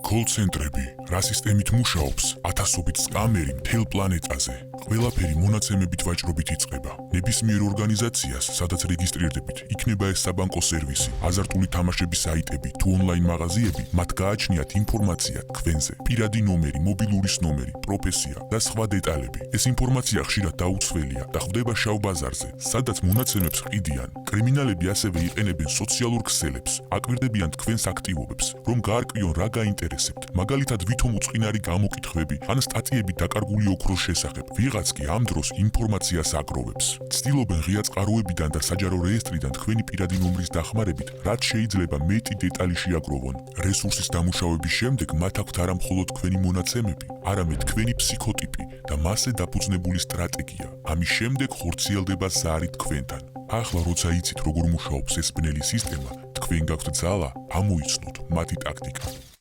კოლ-ცენტრები, რა სისტემით მუშაობს, ათასობით სკამერი მთელ პლანეტაზე. ყველაფერი მონაცემებით ვაჭრობით იწყება. ნებისმიერ ორგანიზაციას, სადაც რეგისტრირდებით, იქნება ეს საბანკო სერვისი, აზარტული თამაშების საიტები თუ ონლაინ მაღაზიები, მათ გააჩნიათ ინფორმაცია თქვენზე, პირადი ნომერი, მობილურის ნომერი, პროფესია და სხვა დეტალები. ეს ინფორმაცია ხშირად დაუცველია და ხვდება შავ ბაზარზე, სადაც მონაცემებს ყიდიან. კრიმინალები ასევე იყენებენ სოციალურ ქსელებს, აკვირდებიან თქვენს აქტივობებს, რომ გაარკვიონ რა გაინტერესებთ, მაგალითად ვითომ უწყინარი გამოკითხვები ან სტატიები დაკარგული ოქროს შესახებ. ვიღაც კი ამ დროს ინფორმაციას აგროვებს. ცდილობენ ღია წყაროებიდან და საჯარო რეესტრიდან თქვენი პირადი ნომრის დახმარებით, რაც შეიძლება მეტი დეტალი შეაგროვონ. რესურსის დამუშავების შემდეგ მათ აქვთ არა მხოლოდ თქვენი მონაცემები, არამედ თქვენი ფსიქოტიპი და მასზე დაფუძნებული სტრატეგია. ამის შემდეგ ხორციელდება ზარი თქვენთან. ახლა როცა იცით როგორ მუშაობს ეს ბნელი სისტემა, თქვენ გაქვთ ძალა ამოიცნოთ მათი ტაქტიკა.